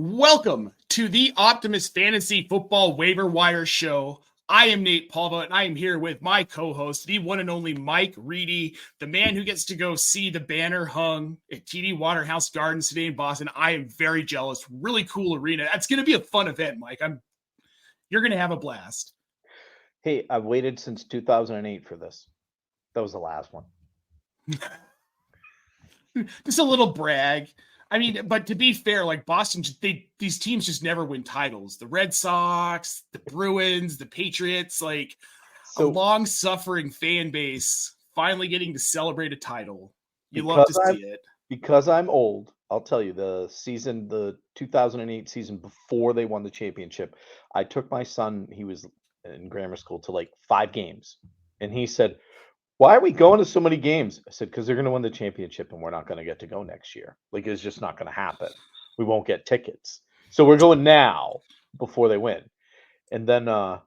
Welcome to the Optimus Fantasy Football Waiver Wire Show. I am Nate Polvovgt, and I am here with my co-host, the one and only Mike Reedy, the man who gets to go see the banner hung at TD Waterhouse Gardens today in Boston. I am very jealous. Really cool arena. That's going to be a fun event, Mike. You're going to have a blast. Hey, I've waited since 2008 for this. That was the last one. Just a little brag. I mean, but to be fair, like Boston, these teams just never win titles. The Red Sox, the Bruins, the Patriots, a long-suffering fan base finally getting to celebrate a title. You love to see it. Because I'm old, I'll tell you, the 2008 season before they won the championship, I took my son, he was in grammar school, to 5 games. And he said, "Why are we going to so many games?" I said, "Because they're going to win the championship and we're not going to get to go next year. It's just not going to happen. We won't get tickets. So we're going now before they win." And then I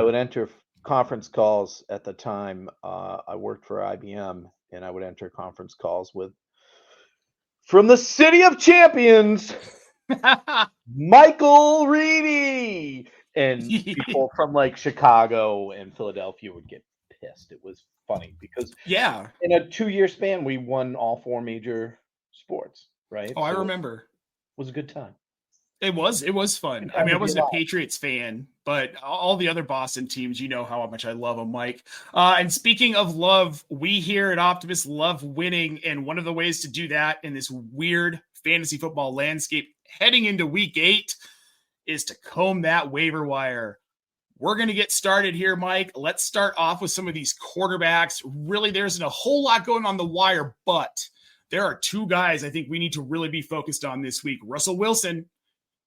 would enter conference calls at the time. I worked for IBM, and I would enter conference calls from the City of Champions, Michael Reedy. And people from Chicago and Philadelphia would get pissed. It was funny because in a 2-year span we won all 4 major sports, right? I remember. It was a good time. It was fun. I mean, I wasn't a Patriots fan, but all the other Boston teams, you know how much I love them, Mike. And speaking of love, we here at Optimus love winning, and one of the ways to do that in this weird fantasy football landscape heading into week 8 is to comb that waiver wire. We're going to get started here, Mike. Let's start off with some of these quarterbacks. Really, there isn't a whole lot going on the wire, but there are 2 guys I think we need to really be focused on this week. Russell Wilson,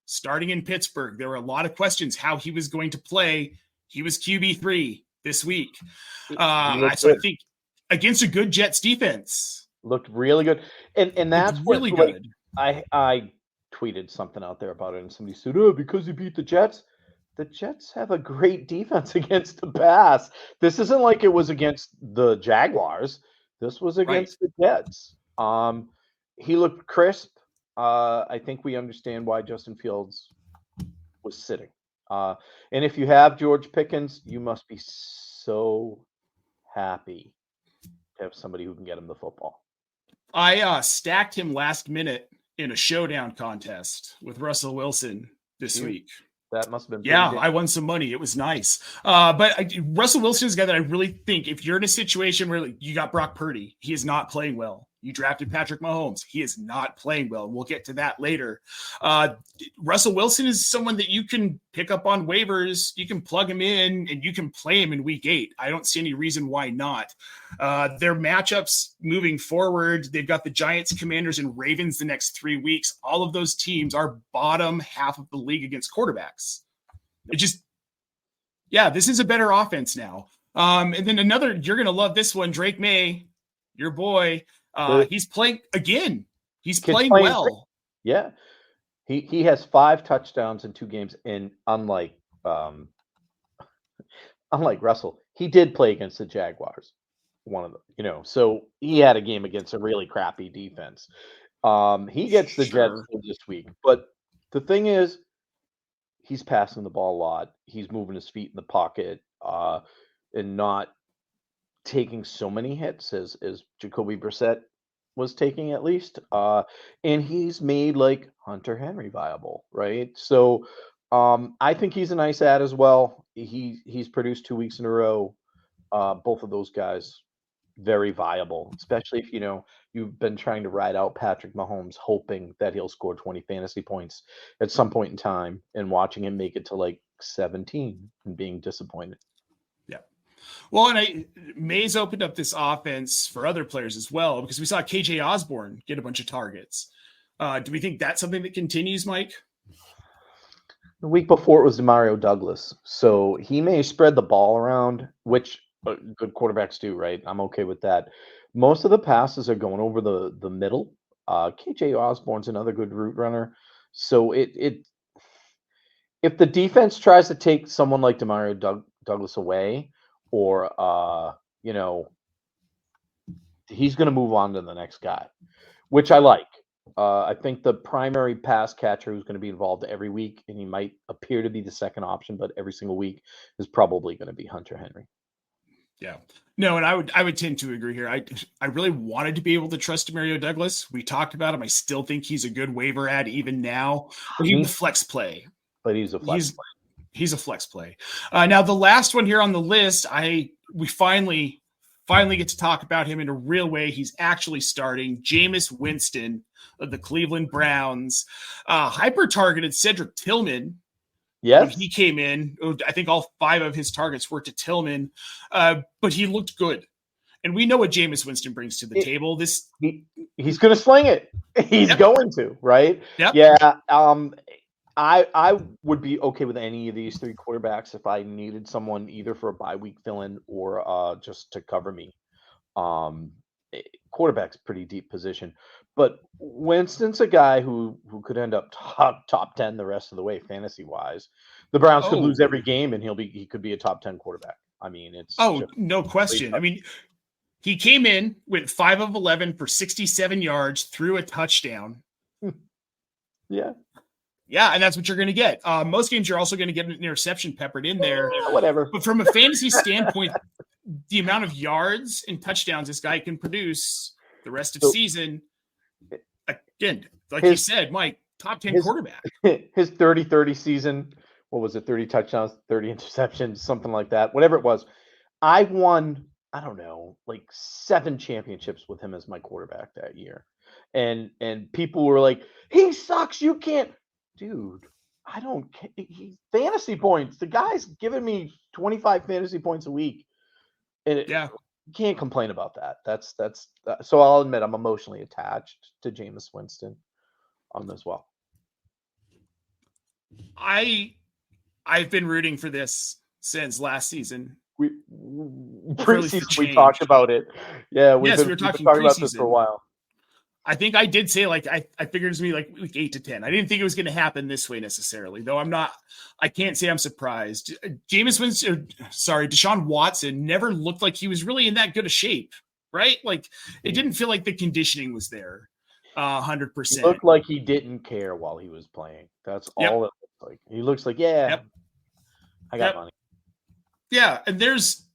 starting in Pittsburgh. There were a lot of questions how he was going to play. He was QB3 this week. So I think against a good Jets defense. Looked really good. And that's really good. I tweeted something out there about it, and somebody said, "Oh, because he beat the Jets." The Jets have a great defense against the pass. This isn't like it was against the Jaguars. This was against the Jets. He looked crisp. I think we understand why Justin Fields was sitting. And if you have George Pickens, you must be so happy to have somebody who can get him the football. I stacked him last minute in a showdown contest with Russell Wilson this week. That must have been big. I won some money. It was nice. But Russell Wilson is a guy that I really think if you're in a situation where you got Brock Purdy, he is not playing well. You drafted Patrick Mahomes. He is not playing well. We'll get to that later. Russell Wilson is someone that you can pick up on waivers. You can plug him in and you can play him in week 8. I don't see any reason why not. Their matchups moving forward, they've got the Giants, Commanders, and Ravens the next 3 weeks. All of those teams are bottom half of the league against quarterbacks. This is a better offense now. And then another, you're going to love this one, Drake May, your boy. He's playing again. He's playing well. Great. Yeah. He has 5 touchdowns in 2 games. And unlike Russell, he did play against the Jaguars. One of them, so he had a game against a really crappy defense. He gets the Jets this week. But the thing is, he's passing the ball a lot. He's moving his feet in the pocket and not taking so many hits as Jacoby Brissett was taking, at least. And he's made Hunter Henry viable, right? So I think he's a nice add as well. He's produced 2 weeks in a row. Both of those guys very viable, especially if you've been trying to ride out Patrick Mahomes, hoping that he'll score 20 fantasy points at some point in time, and watching him make it to 17 and being disappointed. Yeah. Well, and Mays opened up this offense for other players as well, because we saw KJ Osborne get a bunch of targets. Do we think that's something that continues, Mike? The week before it was Demario Douglas, so he may spread the ball around, which good quarterbacks do, right? I'm okay with that. Most of the passes are going over the middle. KJ Osborne's another good route runner. So if the defense tries to take someone like Demario Douglas away, or he's going to move on to the next guy, which I like. I think the primary pass catcher who's going to be involved every week, and he might appear to be the second option, but every single week is probably going to be Hunter Henry. Yeah. No, and I would tend to agree here. I really wanted to be able to trust Mario Douglas. We talked about him. I still think he's a good waiver ad even now, but he's a flex play. But he's a flex play. He's a flex play. Now the last one here on the list, we finally get to talk about him in a real way. He's actually starting. Jameis Winston of the Cleveland Browns, hyper targeted Cedric Tillman. Yes. When he came in, I think all 5 of his targets were to Tillman, but he looked good. And we know what Jameis Winston brings to the table. He's going to sling it. He's going to, right? Yep. Yeah. I would be okay with any of these 3 quarterbacks if I needed someone either for a bye week fill-in or just to cover me. Quarterback's pretty deep position, but Winston's a guy who could end up top 10 the rest of the way fantasy wise. The Browns could lose every game and he could be a top 10 quarterback. I mean, it's no question. I mean, he came in, went 5 of 11 for 67 yards, threw a touchdown. Yeah. Yeah, and that's what you're going to get. Most games, you're also going to get an interception peppered in there. Whatever. But from a fantasy standpoint, the amount of yards and touchdowns this guy can produce the rest of season, again, like you said, Mike, top 10 quarterback. His 30-30 season, what was it, 30 touchdowns, 30 interceptions, something like that, whatever it was. I won, I don't know, like 7 championships with him as my quarterback that year. And people were like, he sucks, you can't. Dude, I don't care. Fantasy points. The guy's giving me 25 fantasy points a week. And you can't complain about that. That's so I'll admit I'm emotionally attached to Jameis Winston as well. I've been rooting for this since last season. Preseason we talked about it. Yeah, we were talking about this for a while. I think I did say, like, I figured it was going to be like 8 to 10. I didn't think it was going to happen this way necessarily, though I can't say I'm surprised. Deshaun Watson never looked like he was really in that good a shape, right? Like, it didn't feel like the conditioning was there 100%. He looked like he didn't care while he was playing. That's all it looks like. He looks like, I got money. Yeah, and there's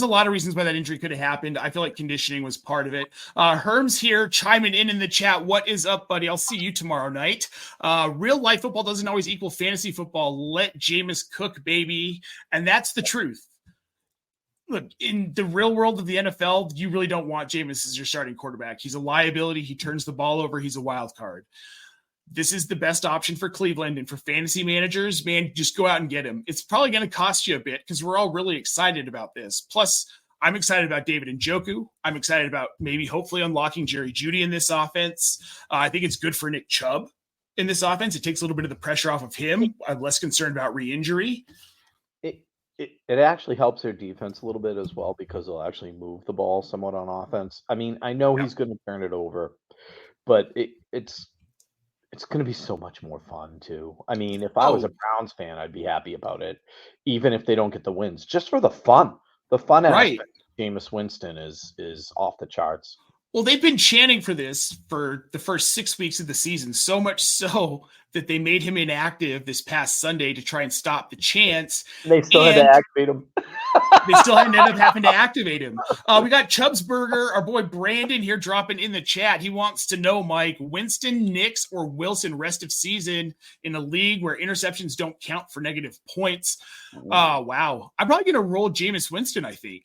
a lot of reasons why that injury could have happened. I feel like conditioning was part of it. Herm's here chiming in the chat. What is up, buddy? I'll see you tomorrow night. Real life football doesn't always equal fantasy football. Let Jameis cook, baby. And that's the truth. Look, in the real world of the NFL, you really don't want Jameis as your starting quarterback. He's a liability. He turns the ball over. He's a wild card. This is the best option for Cleveland, and for fantasy managers, man, just go out and get him. It's probably going to cost you a bit because we're all really excited about this. Plus, I'm excited about David Njoku. I'm excited about hopefully unlocking Jerry Jeudy in this offense. I think it's good for Nick Chubb in this offense. It takes a little bit of the pressure off of him. I'm less concerned about re-injury. It actually helps their defense a little bit as well because they'll actually move the ball somewhat on offense. I mean, I know he's going to turn it over, but it's going to be so much more fun too. I mean, if I was a Browns fan, I'd be happy about it, even if they don't get the wins, just for the fun. The fun aspect of Jameis Winston is off the charts. Well, they've been chanting for this for the first 6 weeks of the season, so much so that they made him inactive this past Sunday to try and stop the chants. They still had to activate him. They still ended up having to activate him. We got Chubb's Burger, our boy Brandon here dropping in the chat. He wants to know, Mike, Winston, Nix, or Wilson rest of season in a league where interceptions don't count for negative points. Wow. I'm probably going to roll Jameis Winston, I think.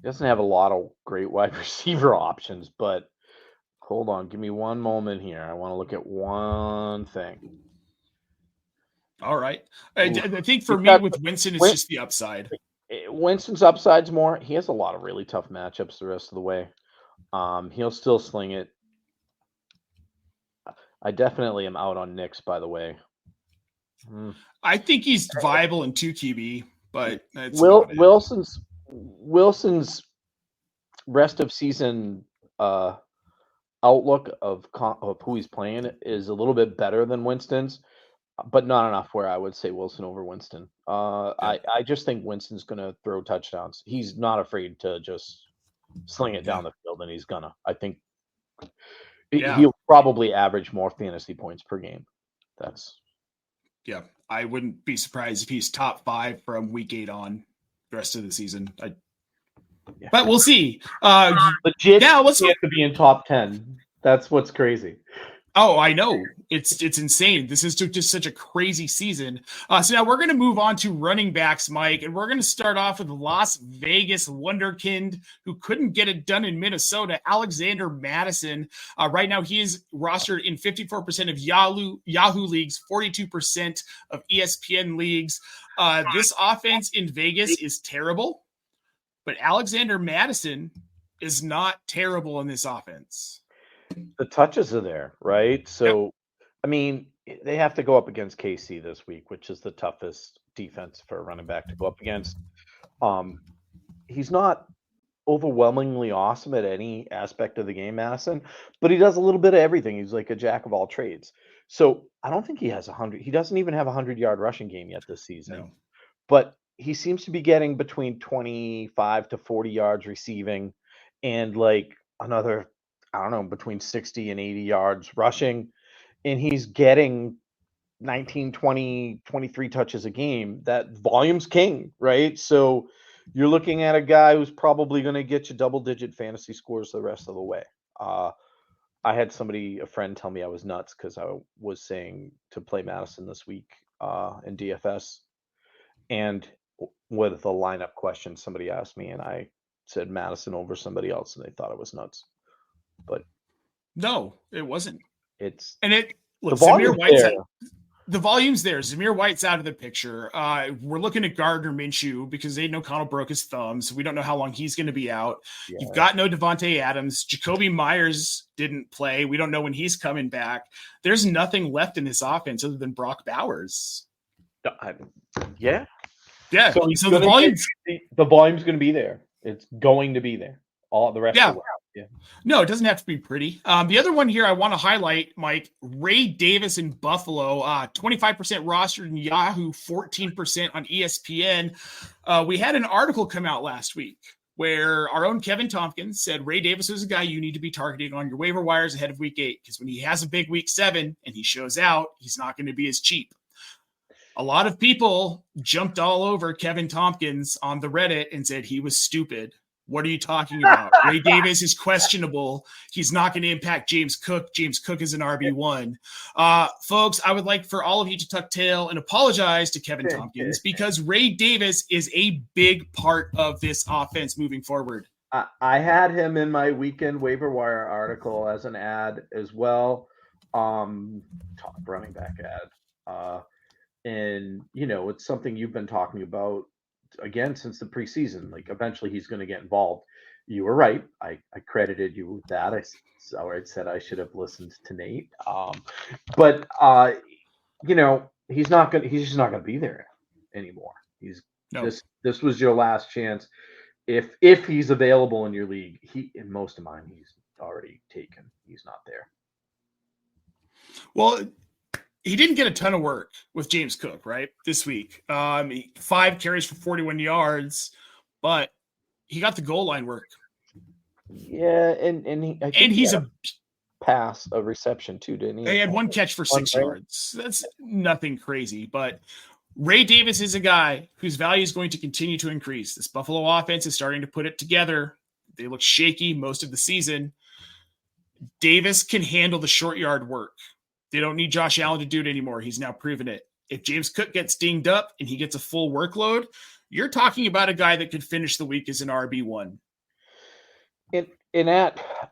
He doesn't have a lot of great wide receiver options, but hold on. Give me one moment here. I want to look at one thing. All right. I think for me with Winston, it's just the upside. Winston's upside's more. He has a lot of really tough matchups the rest of the way. He'll still sling it. I definitely am out on Nix, by the way. I think he's viable in 2 QB, but Wilson's rest of season outlook of who he's playing is a little bit better than Winston's, but not enough where I would say Wilson over Winston. I just think Winston's going to throw touchdowns. He's not afraid to just sling it down the field, and he's gonna. I think Yeah. he'll probably average more fantasy points per game. Yeah, I wouldn't be surprised if he's top 5 from week 8 on the rest of the season. But we'll see. Legit, yeah, he has to be in top 10. That's what's crazy. Oh, I know. It's insane. This is just such a crazy season. So now we're going to move on to running backs, Mike, and we're going to start off with Las Vegas wonderkind who couldn't get it done in Minnesota, Alexander Madison. Right now, he is rostered in 54% of Yahoo leagues, 42% of ESPN leagues. This offense in Vegas is terrible, but Alexander Madison is not terrible in this offense. The touches are there, right? So, I mean, they have to go up against KC this week, which is the toughest defense for a running back to go up against. He's not overwhelmingly awesome at any aspect of the game, Madison, but he does a little bit of everything. He's like a jack of all trades. So I don't think he has 100. He doesn't even have a 100-yard rushing game yet this season. No. But he seems to be getting between 25 to 40 yards receiving and like another, I don't know, between 60 and 80 yards rushing. And he's getting 19, 20, 23 touches a game. That volume's king, right? So you're looking at a guy who's probably going to get you double-digit fantasy scores the rest of the way. I had a friend tell me I was nuts because I was saying to play Madison this week in DFS. And with a lineup question, somebody asked me, and I said Madison over somebody else, and they thought I was nuts. But no, it wasn't. Zamir White's the volume's there. Zamir White's out of the picture. We're looking at Gardner Minshew because Aiden O'Connell broke his thumb, so we don't know how long he's going to be out. Yeah. You've got no Devontae Adams. Jacoby Myers didn't play. We don't know when he's coming back. There's nothing left in this offense other than Brock Bowers. Yeah. So the volume's going to be there. It's going to be there. All the rest of the way. Yeah. No, it doesn't have to be pretty. The other one here I want to highlight, Mike, Ray Davis in Buffalo, 25% rostered in Yahoo, 14% on ESPN. We had an article come out last week where our own Kevin Tompkins said Ray Davis is a guy you need to be targeting on your waiver wires ahead of week 8, because when he has a big week 7 and he shows out, he's not going to be as cheap. A lot of people jumped all over Kevin Tompkins on the Reddit and said he was stupid. What are you talking about? Ray Davis is questionable. He's not going to impact James Cook. James Cook is an RB1. Folks, I would like for all of you to tuck tail and apologize to Kevin Tompkins because Ray Davis is a big part of this offense moving forward. I had him in my weekend waiver wire article as an ad as well. Top running back ad. And, it's something you've been talking about again since the preseason. Like, eventually he's going to get involved. You were right. I credited you with that. I said I should have listened to Nate. But he's just not going to be there anymore. This was your last chance. If he's available in your league, in most of mine, he's already taken. He's not there. Well, he didn't get a ton of work with James Cook, right, this week. 5 carries for 41 yards, but he got the goal line work. Yeah, and he's a reception too, didn't he? He had 1 catch for 6 yards. That's nothing crazy, but Ray Davis is a guy whose value is going to continue to increase. This Buffalo offense is starting to put it together. They look shaky most of the season. Davis can handle the short yard work. They don't need Josh Allen to do it anymore. He's now proven it. If James Cook gets dinged up and he gets a full workload, you're talking about a guy that could finish the week as an RB1.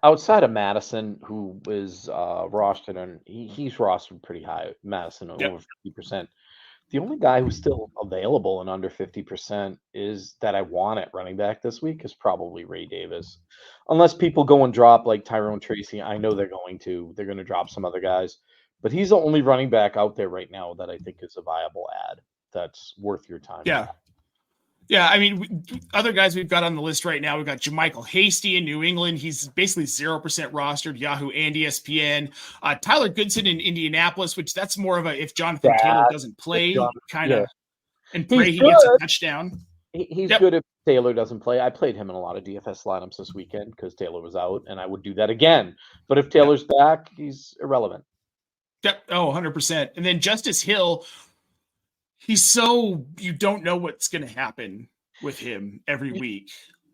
Outside of Madison, who is rostered, and he's rostered pretty high, Madison over 50%. The only guy who's still available and under 50% is that I want at running back this week is probably Ray Davis. Unless people go and drop like Tyrone Tracy. I know they're going to. They're going to drop some other guys. But he's the only running back out there right now that I think is a viable ad that's worth your time. Yeah. Yeah, I mean, other guys we've got on the list right now, we've got JaMychal Hasty in New England. He's basically 0% rostered, Yahoo and ESPN. Tyler Goodson in Indianapolis, which that's more of a if Jonathan Taylor doesn't play kind of, and pray he gets a touchdown. He's good if Taylor doesn't play. I played him in a lot of DFS lineups this weekend because Taylor was out, and I would do that again. But if Taylor's back, he's irrelevant. Yep. Oh, 100%. And then Justice Hill, you don't know what's going to happen with him every week.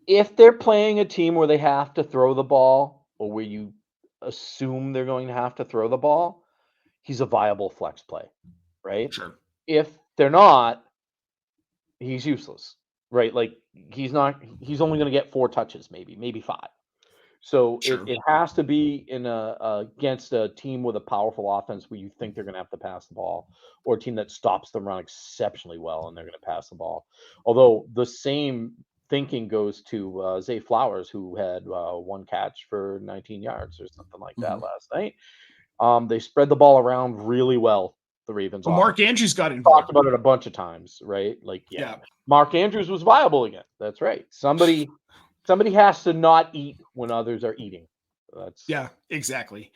If they're playing a team where they have to throw the ball, or where you assume they're going to have to throw the ball, he's a viable flex play, right? Sure. If they're not, he's useless, right? Like he's only going to get 4 touches, maybe 5. So it has to be in against a team with a powerful offense where you think they're going to have to pass the ball, or a team that stops them run exceptionally well and they're going to pass the ball. Although the same thinking goes to Zay Flowers, who had 1 catch for 19 yards or something like that last night. They spread the ball around really well. The Ravens. Well, Mark Andrews got involved. Talked about it a bunch of times, right? Like, Mark Andrews was viable again. That's right. Somebody has to not eat when others are eating. Yeah, exactly.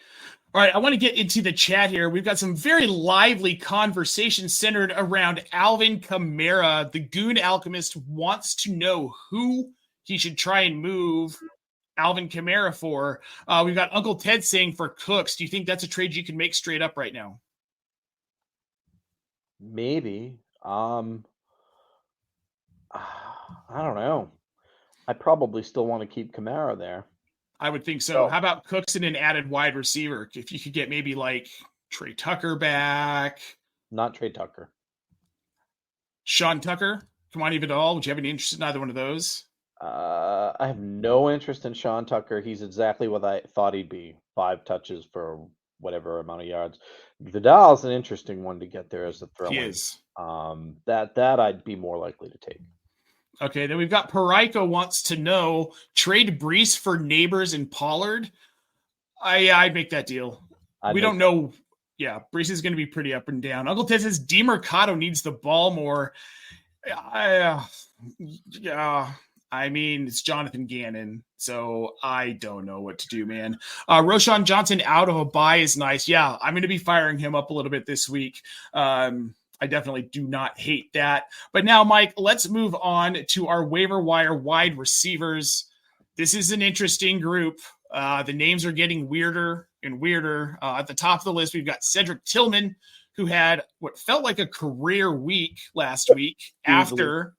All right, I want to get into the chat here. We've got some very lively conversation centered around Alvin Kamara. The Goon Alchemist wants to know who he should try and move Alvin Kamara for. We've got Uncle Ted saying for Cooks. Do you think that's a trade you can make straight up right now? Maybe. I don't know. I probably still want to keep Kamara there. I would think so. How about Cooks and an added wide receiver? If you could get maybe like Trey Tucker back. Not Trey Tucker. Sean Tucker? Come on, even at all. Would you have any interest in either one of those? I have no interest in Sean Tucker. He's exactly what I thought he'd be. 5 touches for whatever amount of yards. Vidal's an interesting one to get there as a throw. He is. That I'd be more likely to take. Okay, then we've got Paraiko wants to know, trade Brees for Neighbors and Pollard. I'd make that deal. We don't know. Yeah, Brees is going to be pretty up and down. Uncle Ted says DeMercado needs the ball more. I mean, it's Jonathan Gannon, so I don't know what to do, man. Roshan Johnson out of a bye is nice. Yeah, I'm going to be firing him up a little bit this week. I definitely do not hate that. But now, Mike, let's move on to our waiver wire wide receivers. This is an interesting group. The names are getting weirder and weirder. At the top of the list, we've got Cedric Tillman, who had what felt like a career week last week after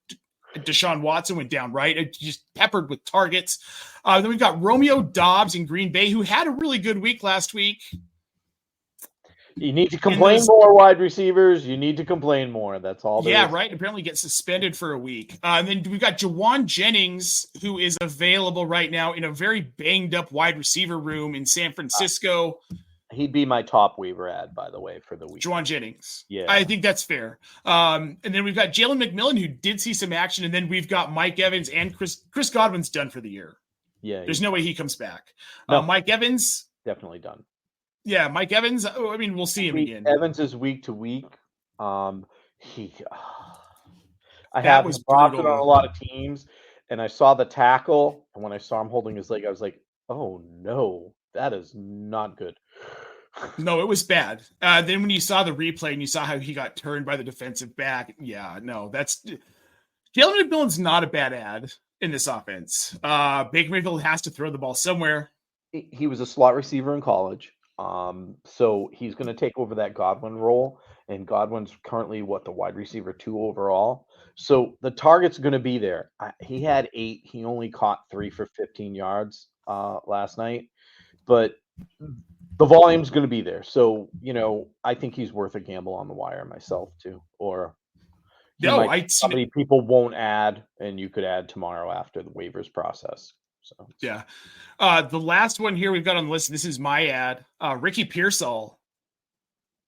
Deshaun Watson went down, right? Just peppered with targets. Then we've got Romeo Doubs in Green Bay, who had a really good week last week. You need to complain more, wide receivers. You need to complain more. That's all. Yeah, right. Apparently get suspended for a week. And then we've got Jawan Jennings, who is available right now in a very banged up wide receiver room in San Francisco. He'd be my top waiver ad, by the way, for the week. Jawan Jennings. Yeah. I think that's fair. And then we've got Jalen McMillan, who did see some action. And then we've got Mike Evans and Chris Godwin's done for the year. Yeah. There's no way he comes back. No. Mike Evans. Definitely done. Yeah, Mike Evans. I mean, we'll see him again. Evans is week to week. I have him rostered on a lot of teams, and I saw the tackle, and when I saw him holding his leg, I was like, "Oh no, that is not good." No, it was bad. Then when you saw the replay and you saw how he got turned by the defensive back, yeah, no, that's Jalen McMillan's not a bad ad in this offense. Baker Mayfield has to throw the ball somewhere. He was a slot receiver in college. So he's going to take over that Godwin role, and Godwin's currently the wide receiver 2 overall. So the target's going to be there. He had 8. He only caught 3 for 15 yards last night, but the volume's going to be there. So, I think he's worth a gamble on the wire myself too, or somebody people won't add, and you could add tomorrow after the waivers process. So yeah. The last one here we've got on the list, this is my ad. Ricky Pearsall.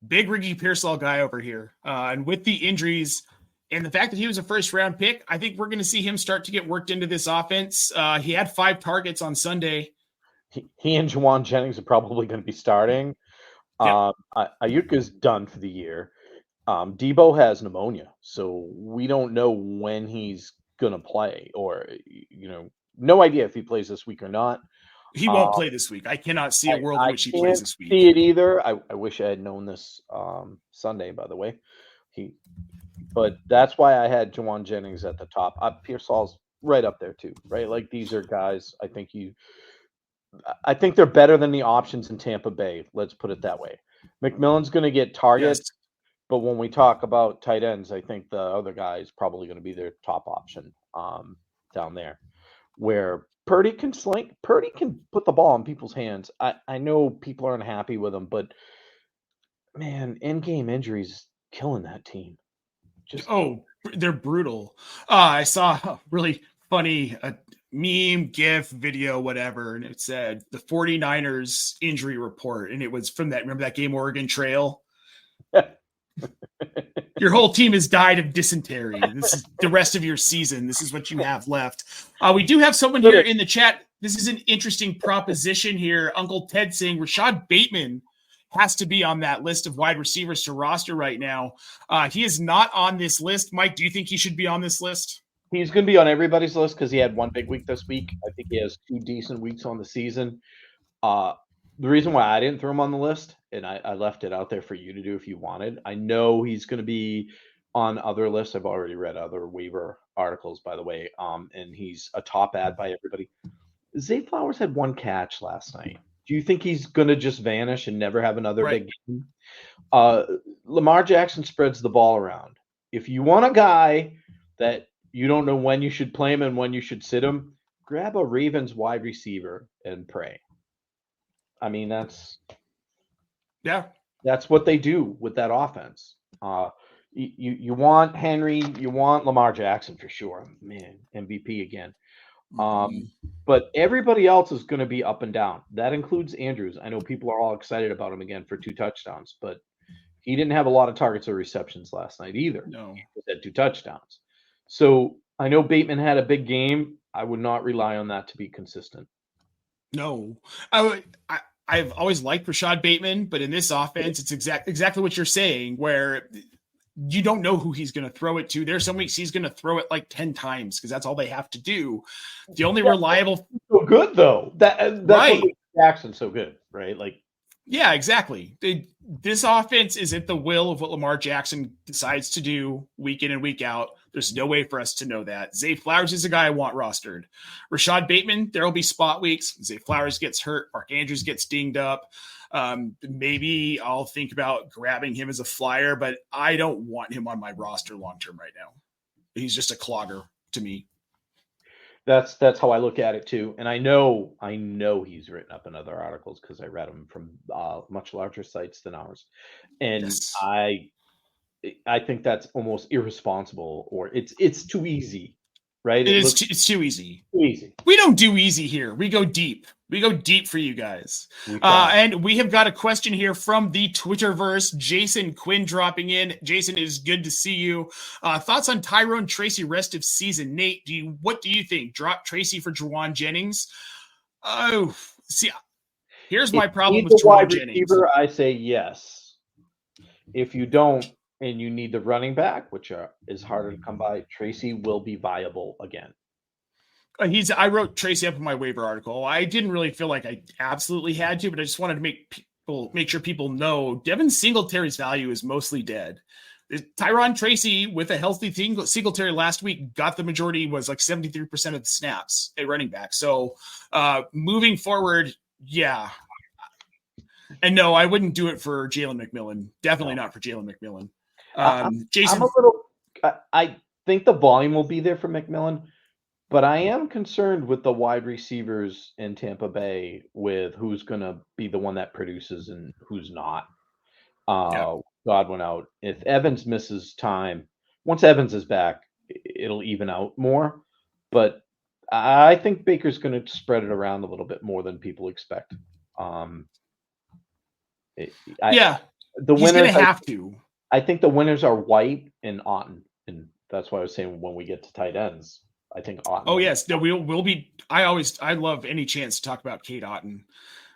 Big Ricky Pearsall guy over here. And with the injuries and the fact that he was a first round pick, I think we're going to see him start to get worked into this offense. He had 5 targets on Sunday. He and Jawan Jennings are probably going to be starting. Yeah. Ayuka's done for the year. Debo has pneumonia, so we don't know when he's going to play, or, no idea if he plays this week or not. He won't play this week. I cannot see a world in which he plays this week. I can't see it either. I wish I had known this Sunday, by the way. But that's why I had Juwan Jennings at the top. Pearsall's right up there too, right? Like these are guys. I think they're better than the options in Tampa Bay. Let's put it that way. McMillan's going to get targets, Yes. but when we talk about tight ends, I think the other guy is probably going to be their top option down there, where Purdy can put the ball in people's hands. I know people are unhappy with him, but man, in-game injuries killing that team. They're brutal. I saw a really funny meme, GIF, video, whatever, and it said the 49ers injury report, and it was from that. Remember that game, Oregon Trail? Your whole team has died of dysentery. This is the rest of your season. This is what you have left. We do have someone here in the chat. This is an interesting proposition here. Uncle Ted saying Rashad Bateman has to be on that list of wide receivers to roster right now. He is not on this list. Mike, do you think he should be on this list? He's going to be on everybody's list because he had one big week this week. I think he has 2 decent weeks on the season. The reason why I didn't throw him on the list, and I left it out there for you to do if you wanted, I know he's going to be on other lists. I've already read other waiver articles, by the way, and he's a top ad by everybody. Zay Flowers had 1 catch last night. Do you think he's going to just vanish and never have another big game? Lamar Jackson spreads the ball around. If you want a guy that you don't know when you should play him and when you should sit him, grab a Ravens wide receiver and pray. I mean, that's what they do with that offense. You want Henry, you want Lamar Jackson for sure. Man, MVP again. But everybody else is going to be up and down. That includes Andrews. I know people are all excited about him again for 2 touchdowns, but he didn't have a lot of targets or receptions last night either. No, he had 2 touchdowns. So I know Bateman had a big game. I would not rely on that to be consistent. No, I've always liked Rashad Bateman, but in this offense, it's exactly what you're saying, where you don't know who he's going to throw it to. There's some weeks he's going to throw it like 10 times because that's all they have to do. The only reliable, so good though. That's right. What makes Jackson so good, right? Like, yeah, exactly. This offense is at the will of what Lamar Jackson decides to do week in and week out. There's no way for us to know that. Zay Flowers is a guy I want rostered. Rashad Bateman, there will be spot weeks. Zay Flowers gets hurt. Mark Andrews gets dinged up. Maybe I'll think about grabbing him as a flyer, but I don't want him on my roster long-term right now. He's just a clogger to me. That's how I look at it too. And I know he's written up in other articles because I read them from much larger sites than ours. And yes. I think that's almost irresponsible, or it's too easy, right? It's too easy. Too easy. We don't do easy here. We go deep. We go deep for you guys. And we have got a question here from the Twitterverse. Jason Quinn dropping in. Jason, it is good to see you. Thoughts on Tyrone Tracy rest of season? Nate, what do you think? Drop Tracy for Juwan Jennings? Oh, see, here's my problem with Juwan Jennings. I say yes. If you don't, and you need the running back, which is harder to come by, Tracy will be viable again. I wrote Tracy up in my waiver article. I didn't really feel like I absolutely had to, but I just wanted to make sure people know Devin Singletary's value is mostly dead. Tyrone Tracy with a healthy Singletary last week got the majority, was like 73% of the snaps at running back. So moving forward, yeah. And no, I wouldn't do it for Jalen McMillan. Definitely not for Jalen McMillan. Jason, I think the volume will be there for McMillan, but I am concerned with the wide receivers in Tampa Bay with who's going to be the one that produces and who's not. Godwin out. If Evans misses time, once Evans is back, it'll even out more. But I think Baker's going to spread it around a little bit more than people expect. He's going to have to. I think the winners are White and Otten, and that's why I was saying when we get to tight ends, I think Otten. Oh yes, no, we'll be. I love any chance to talk about Kate Otten.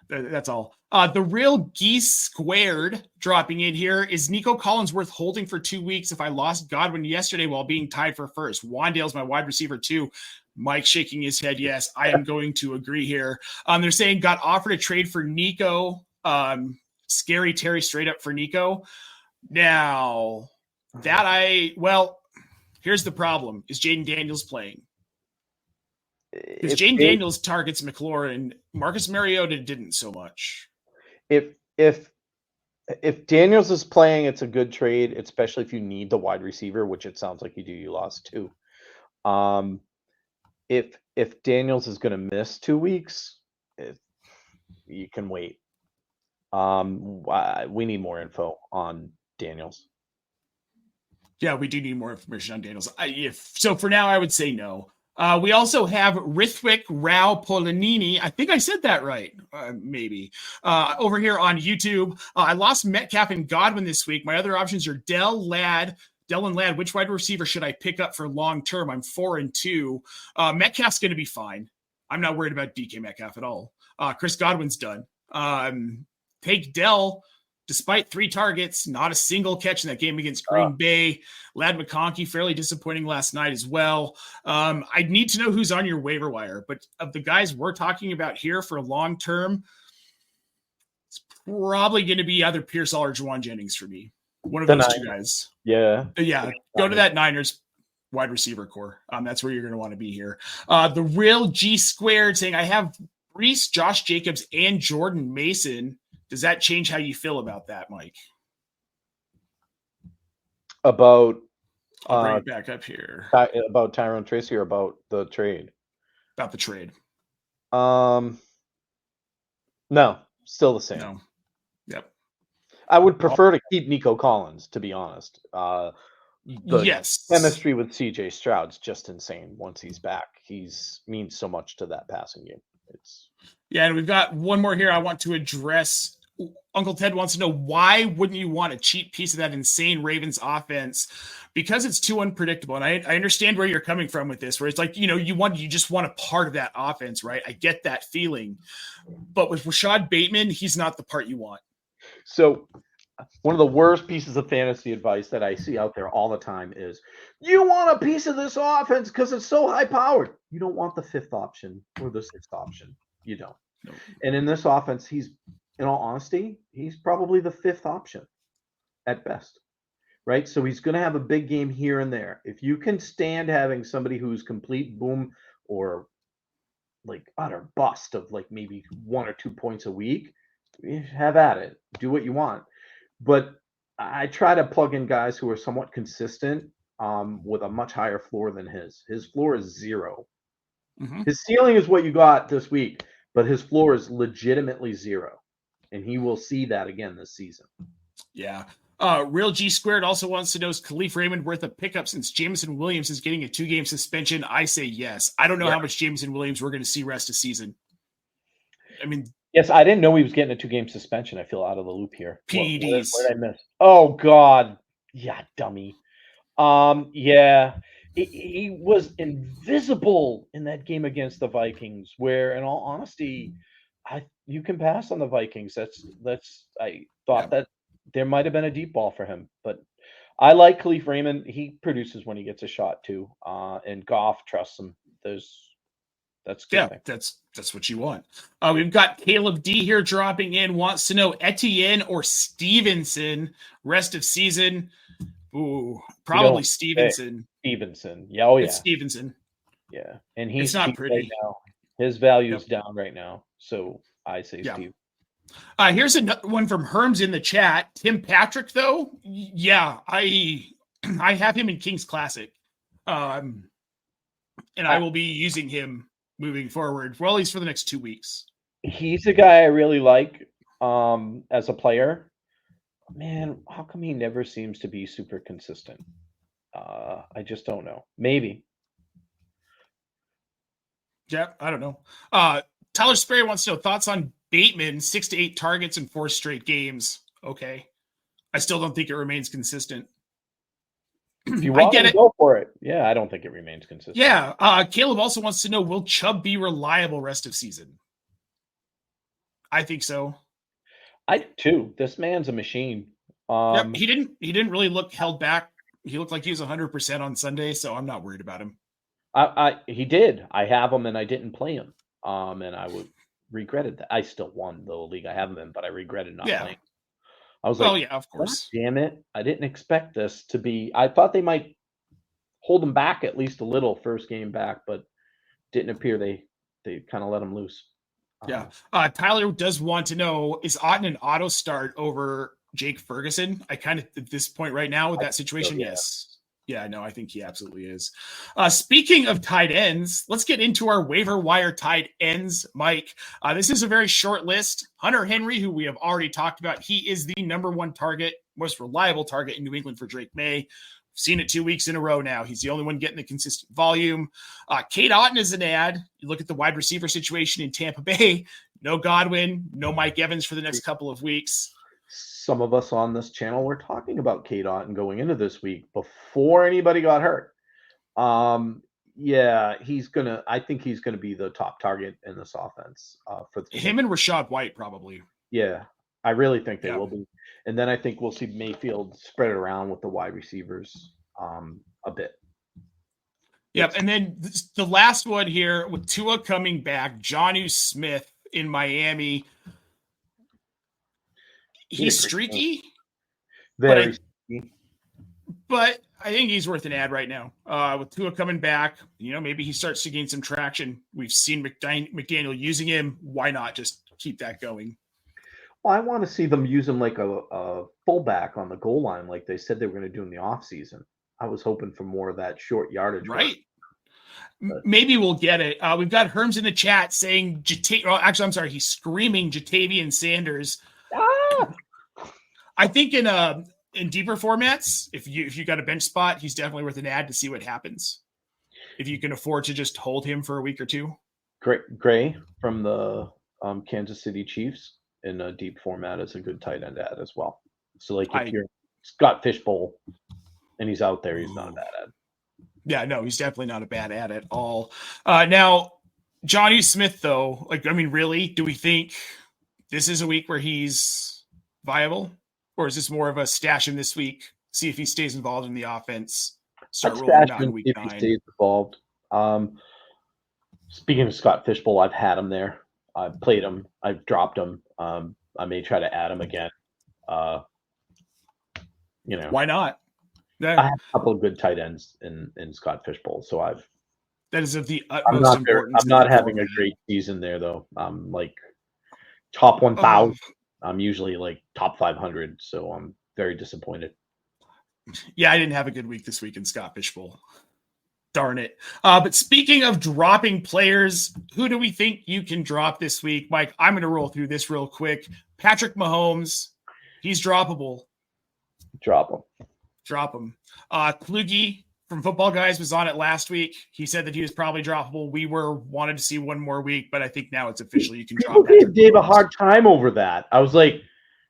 That's all. The real Geese Squared dropping in here. Is Nico Collins worth holding for 2 weeks if I lost Godwin yesterday while being tied for first? Wandale's my wide receiver too. Mike shaking his head. Yes, I am going to agree here. They're saying got offered a trade for Nico. Scary Terry straight up for Nico. Now, Here's the problem: is Jaden Daniels playing? Because If Jaden they- Daniels targets McLaurin, Marcus Mariota didn't so much. if Daniels is playing, it's a good trade, especially if you need the wide receiver, which it sounds like you do. You lost two. If Daniels is going to miss 2 weeks, you can wait. We need more info on Daniels. Yeah, we do need more information on Daniels. So for now, I would say no. We also have Rithwik Rao Polanini. I think I said that right. Maybe. Over here on YouTube. I lost Metcalf and Godwin this week. My other options are Dell and Ladd. Which wide receiver should I pick up for long term? I'm 4-2. Metcalf's going to be fine. I'm not worried about DK Metcalf at all. Chris Godwin's done. Take Dell. Despite 3 targets, not a single catch in that game against Green Bay. Ladd McConkey, fairly disappointing last night as well. I need to know who's on your waiver wire, but of the guys we're talking about here for long term, it's probably going to be either Pierce Hall or Juwan Jennings for me. One of those 2 guys. Yeah. Go to that Niners wide receiver core. That's where you're going to want to be here. The real G squared saying, I have Brees, Josh Jacobs, and Jordan Mason. Does that change how you feel about that, Mike? About I'll bring it back up here. About Tyrone Tracy or about the trade? About the trade. No, still the same. No. Yep. I would prefer to keep Nico Collins, to be honest. Yes. Chemistry with CJ Stroud's just insane once he's back. He's means so much to that passing game. And we've got one more here I want to address. Uncle Ted wants to know, why wouldn't you want a cheap piece of that insane Ravens offense? Because it's too unpredictable. And I understand where you're coming from with this, where it's like, you just want a part of that offense, right? I get that feeling. But with Rashad Bateman, he's not the part you want. So one of the worst pieces of fantasy advice that I see out there all the time is, you want a piece of this offense because it's so high powered. You don't want the 5th option or the 6th option. You don't. No. And in this offense, in all honesty, he's probably the 5th option at best, right? So he's going to have a big game here and there. If you can stand having somebody who's complete boom or like utter bust of like maybe 1 or 2 points a week, have at it. Do what you want. But I try to plug in guys who are somewhat consistent with a much higher floor than his. His floor is 0. Mm-hmm. His ceiling is what you got this week, but his floor is legitimately 0. And he will see that again this season. Yeah. Real G Squared also wants to know, is Khalif Raymond worth a pickup since Jameson Williams is getting a 2-game suspension? I say yes. I don't know how much Jameson Williams we're going to see rest of season. I mean, yes, I didn't know he was getting a 2-game suspension. I feel out of the loop here. PEDs. What did I miss? Oh, God. Yeah, dummy. Yeah. He was invisible in that game against the Vikings, where, in all honesty, you can pass on the Vikings. I thought that there might have been a deep ball for him, but I like Khalif Raymond. He produces when he gets a shot too. And Goff trusts him. That's good. Yeah, that's what you want. We've got Caleb D here dropping in, wants to know Etienne or Stevenson rest of season. Ooh, probably Stevenson. Stevenson. Yeah, oh yeah. It's Stevenson. Yeah. And he's not pretty right now. His value is down right now. So I say Steve. Here's another one from Herms in the chat. Tim Patrick, though, yeah, I have him in King's Classic, and I will be using him moving forward. Well, at least for the next 2 weeks. He's a guy I really like as a player. Man, how come he never seems to be super consistent? I just don't know. Maybe. Yeah, I don't know. Tyler Sperry wants to know thoughts on Bateman, 6 to 8 targets in 4 straight games. Okay. I still don't think it remains consistent. If you want to go for it. Yeah, I don't think it remains consistent. Yeah. Caleb also wants to know, will Chubb be reliable rest of season? I think so. I do too. This man's a machine. He didn't really look held back. He looked like he was 100% on Sunday, so I'm not worried about him. He did. I have him and I didn't play him. And I regretted that. I still won the league I have him in, but I regretted not playing. I was Well, like, yeah, of God course. damn it. I didn't expect this to be. I thought they might hold him back at least a little first game back, but didn't appear they kind of let him loose. Yeah. Tyler does want to know, is Otten an auto start over Jake Ferguson? I kind of, at this point right now with that situation, yeah. yes. Yeah, no, I think he absolutely is. Speaking of tight ends, let's get into our waiver wire tight ends, Mike. This is a very short list. Hunter Henry, who we have already talked about, he is the number one target, most reliable target in New England for Drake May. Seen it 2 weeks in a row now. He's the only one getting the consistent volume. Cade Otton is an ad. You look at the wide receiver situation in Tampa Bay. No Godwin, no Mike Evans for the next couple of weeks. Some of us on this channel were talking about Cade Otton going into this week before anybody got hurt. Yeah, I think he's gonna be the top target in this offense for him and Rashad White probably. Yeah, I really think they will be. And then I think we'll see Mayfield spread it around with the wide receivers a bit. Yep. And then the last one here with Tua coming back, Jonnu Smith in Miami. He's streaky. Very streaky. But I think he's worth an ad right now. With Tua coming back, maybe he starts to gain some traction. We've seen McDaniel using him. Why not just keep that going? Well, I want to see them use him like a fullback on the goal line, like they said they were going to do in the offseason. I was hoping for more of that short yardage. Right. Maybe we'll get it. We've got Herms in the chat saying, he's screaming Jatavian Sanders. I think in deeper formats, if you got a bench spot, he's definitely worth an ad to see what happens. If you can afford to just hold him for a week or two. Gray from the Kansas City Chiefs in a deep format is a good tight end ad as well. So like if you're Scott Fishbowl and he's out there, he's not a bad ad. Yeah, no, he's definitely not a bad ad at all. Now, Jonnu Smith, though, really, do we think this is a week where he's viable? Or is this more of a stash him this week, see if he stays involved in the offense, start rolling him out in week 9? If he stays involved. Speaking of Scott Fishbowl, I've had him there. I've played him. I've dropped him. I may try to add him again. Why not? I have a couple of good tight ends in Scott Fishbowl, so that is of the utmost importance. I'm not having a great season there though. I'm like top 1,000. I'm usually like top 500, so I'm very disappointed. Yeah, I didn't have a good week this week in Scott Fishbowl. Darn it. But speaking of dropping players, who do we think you can drop this week? Mike, I'm going to roll through this real quick. Patrick Mahomes, he's droppable. Drop him. Kluge from Football Guys was on it last week. He said that he was probably droppable. We wanted to see one more week, but I think now it's official. You can drop People gave Dave a hard time over that. I was like,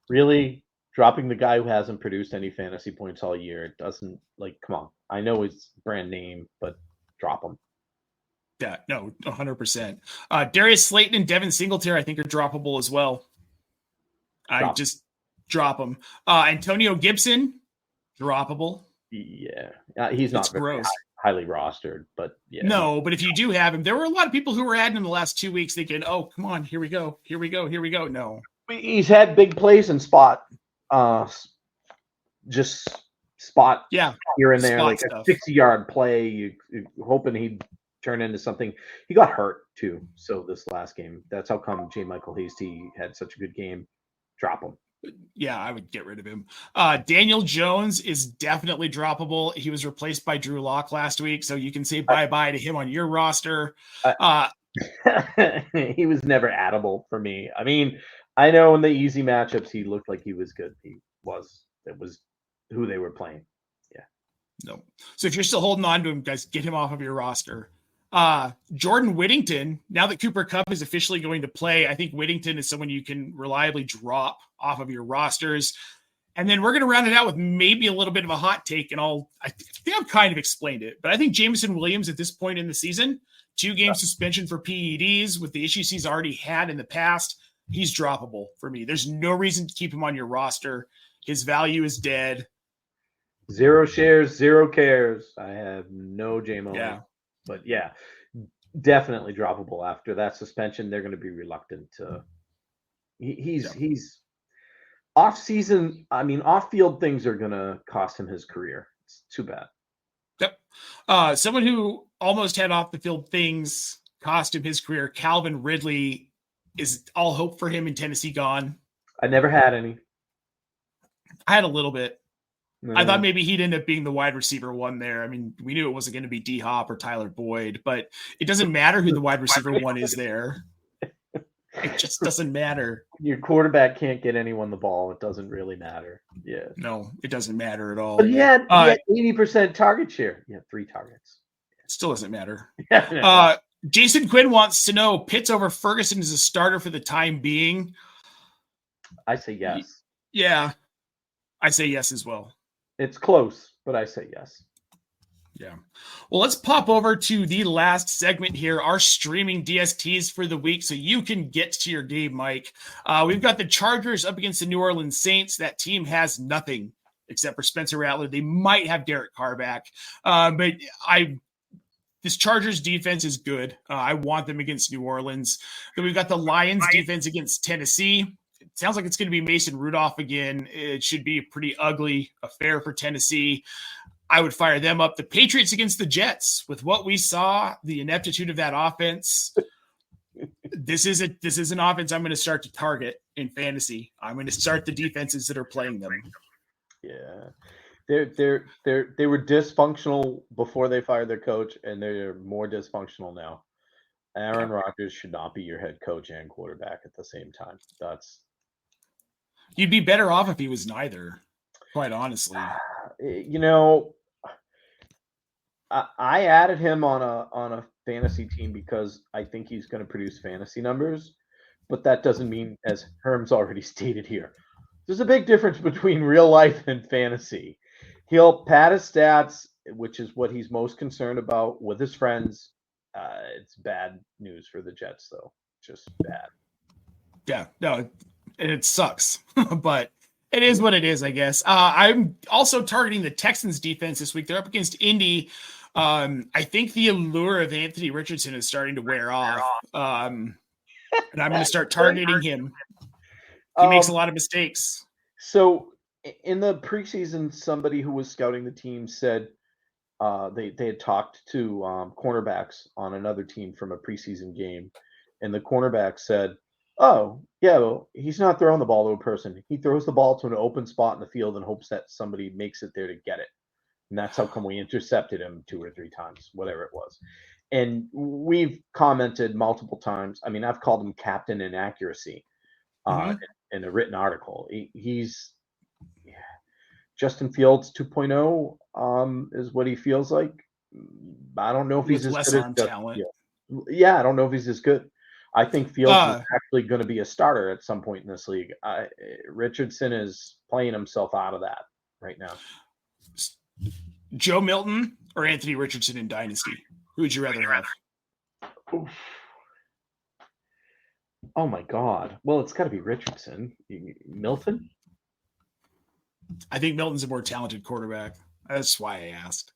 really? Dropping the guy who hasn't produced any fantasy points all year? It doesn't, come on. I know it's brand name, but drop him. Yeah, no, 100%. Darius Slayton and Devin Singletary, I think, are droppable as well. Just drop them. Antonio Gibson, droppable. Yeah, he's not very highly rostered, but yeah. No, but if you do have him, there were a lot of people who were adding in the last 2 weeks thinking, oh, come on, here we go. No. He's had big plays in spot. Just spot here and there, like stuff. A 60-yard play. You're hoping he'd turn into something. He got hurt too. So this last game, that's how come J. Michael Hasty had such a good game. Drop him. Yeah, I would get rid of him. Daniel Jones is definitely droppable. He was replaced by Drew Lock last week, so you can say bye-bye to him on your roster. He was never addable for me. I mean, I know in the easy matchups he looked like he was good. It was who they were playing. Yeah. No. So if you're still holding on to him, guys, get him off of your roster. Jordan Whittington, now that Cooper Kupp is officially going to play, I think Whittington is someone you can reliably drop off of your rosters. And then we're going to round it out with maybe a little bit of a hot take, and I think I've kind of explained it, but I think Jameson Williams at this point in the season, 2-game suspension for PEDs with the issues he's already had in the past, he's droppable for me. There's no reason to keep him on your roster. His value is dead. 0 shares, 0 cares. I have no JMO. Yeah. But yeah, definitely droppable after that suspension. They're going to be reluctant to. He's off-field things are going to cost him his career. It's too bad. Yep. Someone who almost had off the field things cost him his career, Calvin Ridley, is all hope for him in Tennessee gone? I never had any. I had a little bit. No. I thought maybe he'd end up being the wide receiver one there. I mean, we knew it wasn't going to be D-Hop or Tyler Boyd, but it doesn't matter who the wide receiver one is there. It just doesn't matter. Your quarterback can't get anyone the ball. It doesn't really matter. Yeah. No, it doesn't matter at all. But he had 80% target share. He had 3 targets. It still doesn't matter. Jason Quinn wants to know, Pitts over Ferguson is a starter for the time being. I say yes. Yeah. I say yes as well. It's close, but I say yes. Yeah. Well, let's pop over to the last segment here, our streaming DSTs for the week, so you can get to your game, Mike. We've got the Chargers up against the New Orleans Saints. That team has nothing except for Spencer Rattler. They might have Derek Carr back, but this Chargers defense is good. I want them against New Orleans. Then we've got the Lions defense against Tennessee. It sounds like it's going to be Mason Rudolph again. It should be a pretty ugly affair for Tennessee. I would fire them up. The Patriots against the Jets. With what we saw, the ineptitude of that offense, this is an offense I'm going to start to target in fantasy. I'm going to start the defenses that are playing them. Yeah, they were dysfunctional before they fired their coach, and they're more dysfunctional now. Aaron Rodgers should not be your head coach and quarterback at the same time. You'd be better off if he was neither, quite honestly. I added him on a fantasy team because I think he's going to produce fantasy numbers, but that doesn't mean, as Herm's already stated here, there's a big difference between real life and fantasy. He'll pad his stats, which is what he's most concerned about, with his friends. It's bad news for the Jets, though. Just bad. Yeah, no, it sucks, but it is what it is, I guess. I'm also targeting the Texans defense this week. They're up against Indy. I think the allure of Anthony Richardson is starting to wear off. And I'm going to start targeting him. He makes a lot of mistakes. So in the preseason, somebody who was scouting the team said they had talked to cornerbacks on another team from a preseason game. And the cornerback said, oh, yeah, well, he's not throwing the ball to a person. He throws the ball to an open spot in the field and hopes that somebody makes it there to get it. And that's how come we intercepted him 2 or 3 times, whatever it was. And we've commented multiple times. I mean, I've called him Captain Inaccuracy in a written article. He's Justin Fields 2.0 is what he feels like. I don't know if he's as good as talent. Yeah, I don't know if he's as good. I think Fields is actually going to be a starter at some point in this league. Richardson is playing himself out of that right now. Joe Milton or Anthony Richardson in Dynasty? Who would you rather have? Oof. Oh, my God. Well, it's got to be Richardson. Milton? I think Milton's a more talented quarterback. That's why I asked.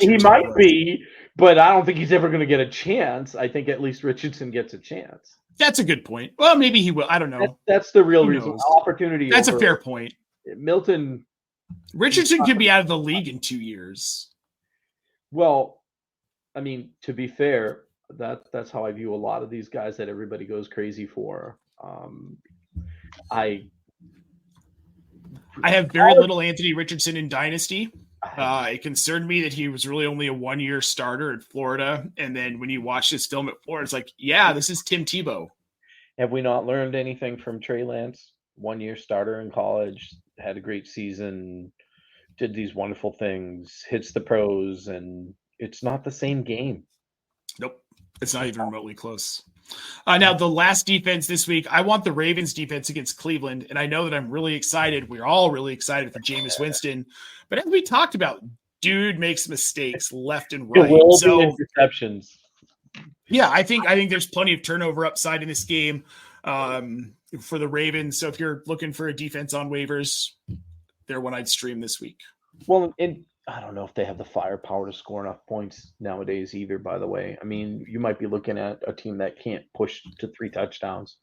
He might be, but I don't think he's ever going to get a chance. I think at least Richardson gets a chance. That's a good point. Well, maybe he will. I don't know. That's the real reason. Opportunity. That's a fair point. Milton. Richardson could be out of the league in 2 years. Well, I mean, to be fair, that's how I view a lot of these guys that everybody goes crazy for. I have very little Anthony Richardson in Dynasty. It concerned me that he was really only a 1-year starter at Florida. And then when you watch this film at Florida, it's like, yeah, this is Tim Tebow. Have we not learned anything from Trey Lance? 1-year starter in college, had a great season, did these wonderful things, hits the pros, and it's not the same game. Nope. It's not even remotely close. Now, the last defense this week, I want the Ravens defense against Cleveland, and I know that I'm really excited. We're all really excited for Jameis Winston. But as we talked about, dude makes mistakes left and right. So interceptions. Yeah, I think there's plenty of turnover upside in this game for the Ravens. So if you're looking for a defense on waivers, they're one I'd stream this week. Well, and I don't know if they have the firepower to score enough points nowadays either, by the way. I mean, you might be looking at a team that can't push to 3 touchdowns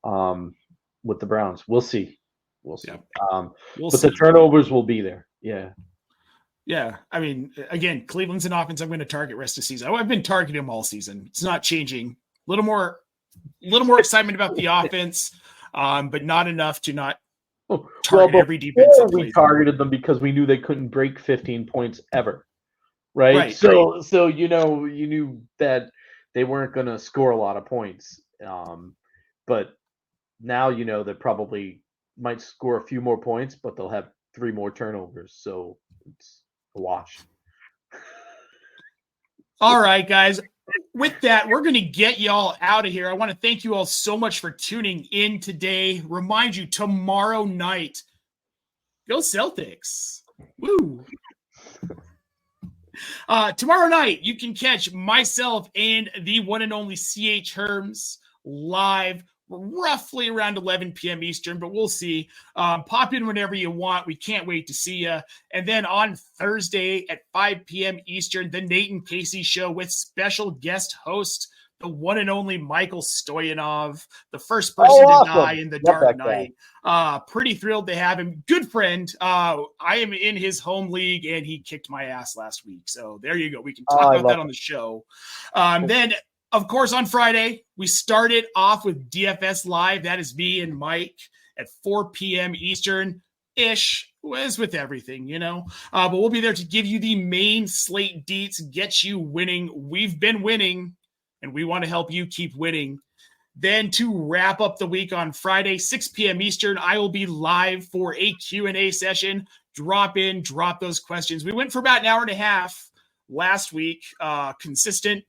with the Browns. We'll see. We'll see. Yeah. But the turnovers will be there. Yeah. Yeah. I mean, again, Cleveland's an offense I'm going to target rest of the season. I've been targeting them all season. It's not changing. A little more excitement about the offense, but not enough to not target every defense. We targeted them because we knew they couldn't break 15 points ever. Right. So you knew that they weren't going to score a lot of points. But now they probably might score a few more points, but they'll have 3 more turnovers. So it's a wash. All right, guys. With that, we're going to get y'all out of here. I want to thank you all so much for tuning in today. Remind you, tomorrow night, go Celtics. Woo. Tomorrow night, you can catch myself and the one and only CH Herms live roughly around 11 p.m. Eastern, but we'll see. Pop in whenever you want. We can't wait to see you. And then on Thursday at 5 p.m. Eastern, the Nate and Casey show with special guest host, the one and only Michael Stoyanov, the first person to die in the Dark Knight. Pretty thrilled to have him. Good friend. I am in his home league, and he kicked my ass last week. So there you go. We can talk about that on the show. Then, of course, on Friday, we started off with DFS Live. That is me and Mike at 4 p.m. Eastern-ish, as with everything, But we'll be there to give you the main slate deets, get you winning. We've been winning, and we want to help you keep winning. Then to wrap up the week on Friday, 6 p.m. Eastern, I will be live for a Q&A session. Drop those questions. We went for about an hour and a half last week. Consistent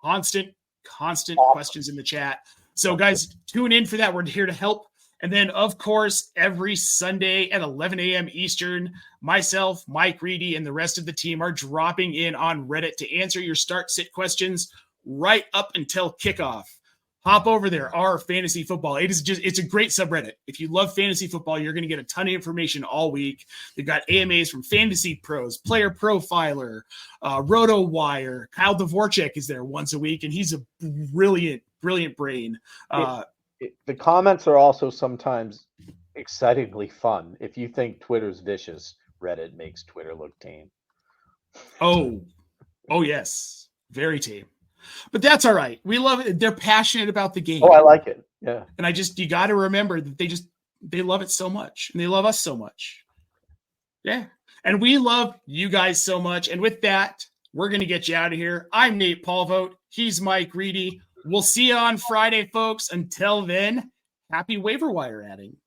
questions in the chat. So guys, tune in for that. We're here to help. And then, of course, every Sunday at 11 a.m. Eastern, myself, Mike Reedy, and the rest of the team are dropping in on Reddit to answer your start-sit questions right up until kickoff. Hop over there, our fantasy football. It's a great subreddit. If you love fantasy football, you're going to get a ton of information all week. They've got AMAs from Fantasy Pros, Player Profiler, RotoWire. Kyle Dvorak is there once a week, and he's a brilliant brain. The comments are also sometimes excitingly fun. If you think Twitter's vicious, Reddit makes Twitter look tame. Oh yes, very tame. But that's all right. We love it. They're passionate about the game. Oh, I like it. Yeah. And you got to remember that they love it so much, and they love us so much. Yeah. And we love you guys so much. And with that, we're going to get you out of here. I'm Nate Polvovgt. He's Mike Reedy. We'll see you on Friday, folks. Until then, happy waiver wire adding.